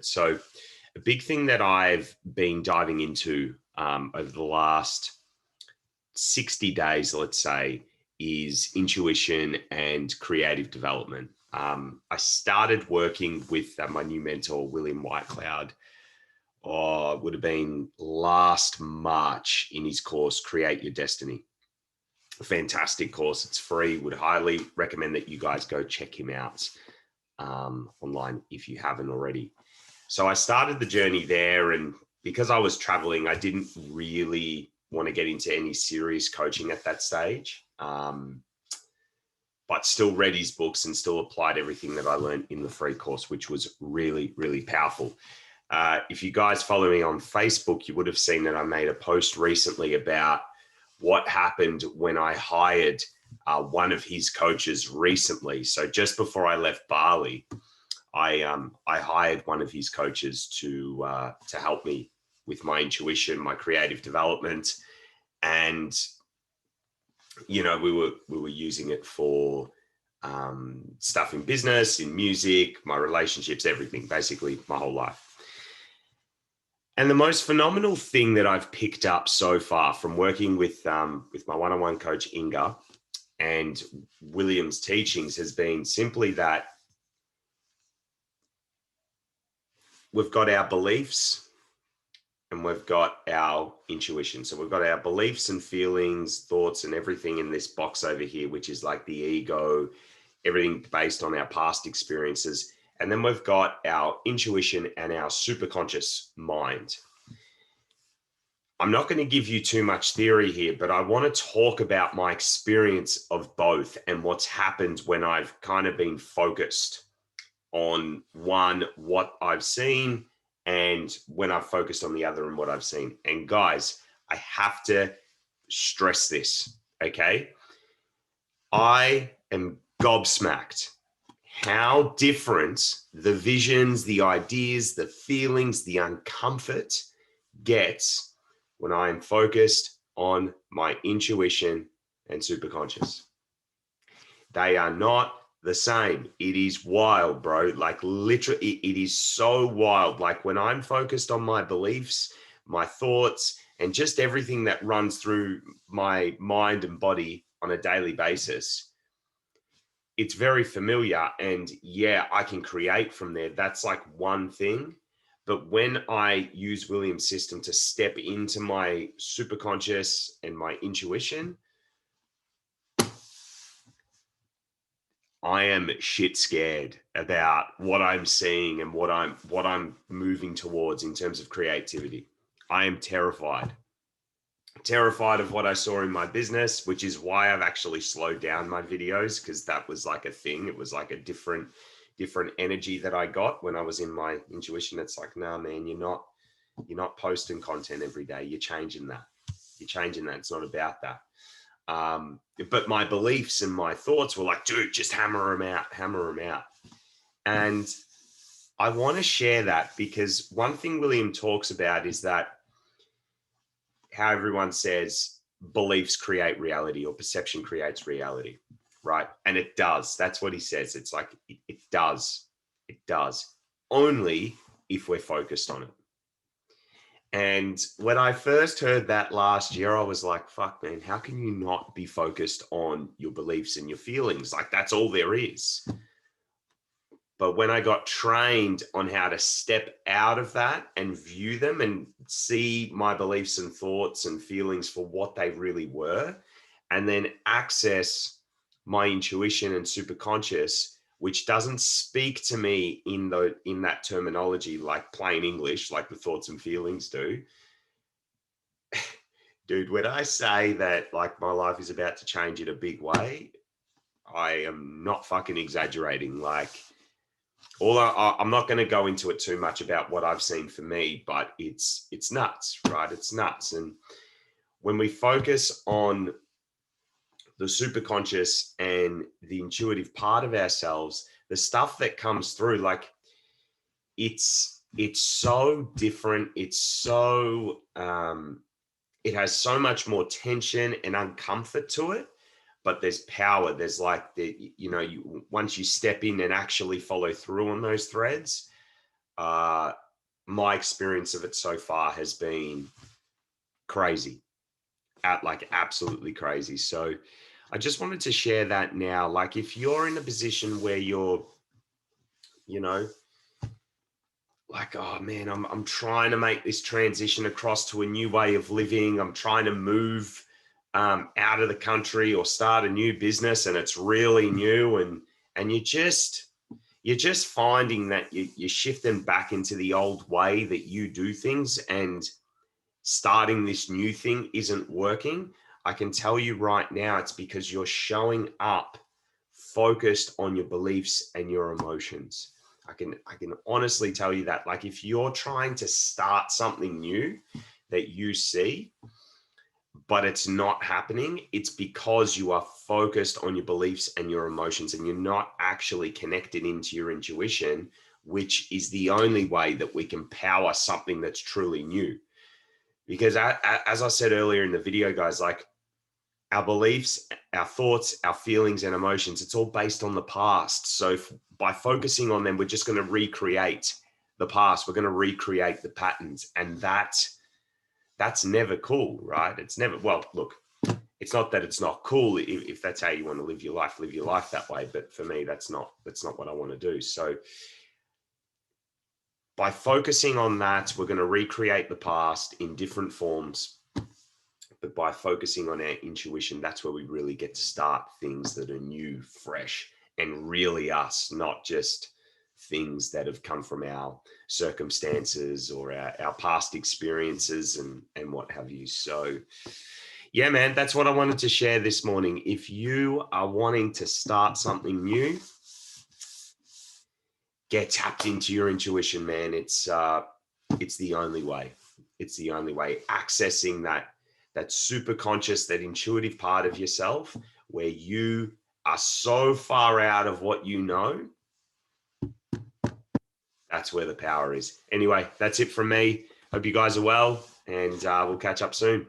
So a big thing that I've been diving into over the last 60 days, let's say, is intuition and creative development. I started working with my new mentor, William Whitecloud, it would have been last March in his course, Create Your Destiny. A fantastic course. It's free. Would highly recommend that you guys go check him out online if you haven't already. So I started the journey there, and because I was traveling, I didn't really want to get into any serious coaching at that stage, but still read his books and still applied everything that I learned in the free course, which was really, really powerful. If you guys follow me on Facebook, you would have seen that I made a post recently about what happened when I hired one of his coaches recently. So just before I left Bali, I hired one of his coaches to help me with my intuition, my creative development, and we were using it for stuff in business, in music, my relationships, everything, basically my whole life. And the most phenomenal thing that I've picked up so far from working with my one-on-one coach Inga and William's teachings has been simply that we've got our beliefs and we've got our intuition. So we've got our beliefs and feelings, thoughts, and everything in this box over here, which is like the ego, everything based on our past experiences. And then we've got our intuition and our superconscious mind. I'm not going to give you too much theory here, but I want to talk about my experience of both and what's happened when I've kind of been focused on one, what I've seen, and when I've focused on the other and what I've seen. And guys, I have to stress this, okay? I am gobsmacked how different the visions, the ideas, the feelings, the uncomfort gets when I am focused on my intuition and superconscious. They are not the same. It is wild, bro. Like literally, it is so wild. Like when I'm focused on my beliefs, my thoughts, and just everything that runs through my mind and body on a daily basis, it's very familiar. And yeah, I can create from there. That's like one thing. But when I use William's system to step into my superconscious and my intuition, I am shit scared about what I'm seeing and what I'm moving towards in terms of creativity. I am terrified of what I saw in my business, which is why I've actually slowed down my videos, because that was like a thing. It was like a different energy that I got when I was in my intuition. It's like, nah, man, you're not posting content every day. You're changing that. It's not about that. But my beliefs and my thoughts were like, dude, just hammer them out. And I want to share that because one thing William talks about is that how everyone says beliefs create reality or perception creates reality, right? And it does. That's what he says. It's like, it does. It does. Only if we're focused on it. And when I first heard that last year, I was like, fuck, man, how can you not be focused on your beliefs and your feelings? Like, that's all there is. But when I got trained on how to step out of that and view them and see my beliefs and thoughts and feelings for what they really were, and then access my intuition and superconscious, which doesn't speak to me in that terminology, like plain English, like the thoughts and feelings do. Dude, when I say that like my life is about to change in a big way, I am not fucking exaggerating. Like, I'm not going to go into it too much about what I've seen for me, but it's nuts, right? It's nuts. And when we focus on the superconscious and the intuitive part of ourselves, the stuff that comes through, like it's so different. It's so, it has so much more tension and uncomfort to it, but there's power. There's like once you step in and actually follow through on those threads, my experience of it so far has been crazy, like absolutely crazy. So I just wanted to share that now. Like if you're in a position where you're, you know, like, oh man, I'm trying to make this transition across to a new way of living. I'm trying to move out of the country or start a new business, and it's really new, and you're just finding that you're shifting back into the old way that you do things, and starting this new thing isn't working. I can tell you right now, it's because you're showing up focused on your beliefs and your emotions. I can honestly tell you that. Like if you're trying to start something new that you see, but it's not happening, it's because you are focused on your beliefs and your emotions, and you're not actually connected into your intuition, which is the only way that we can power something that's truly new. Because as I said earlier in the video, guys, like our beliefs, our thoughts, our feelings and emotions, it's all based on the past. So by focusing on them, we're just going to recreate the past. We're going to recreate the patterns. And that's never cool, right? It's never, well, look, it's not that it's not cool. If that's how you want to live your life that way. But for me, that's not what I want to do. So by focusing on that, we're going to recreate the past in different forms. But by focusing on our intuition, that's where we really get to start things that are new, fresh, and really us, not just things that have come from our circumstances or our past experiences and what have you. So yeah, man, that's what I wanted to share this morning. If you are wanting to start something new, get tapped into your intuition, man. It's the only way. It's the only way. Accessing that super conscious, that intuitive part of yourself where you are so far out of what you know. That's where the power is. Anyway, that's it from me. Hope you guys are well, and we'll catch up soon.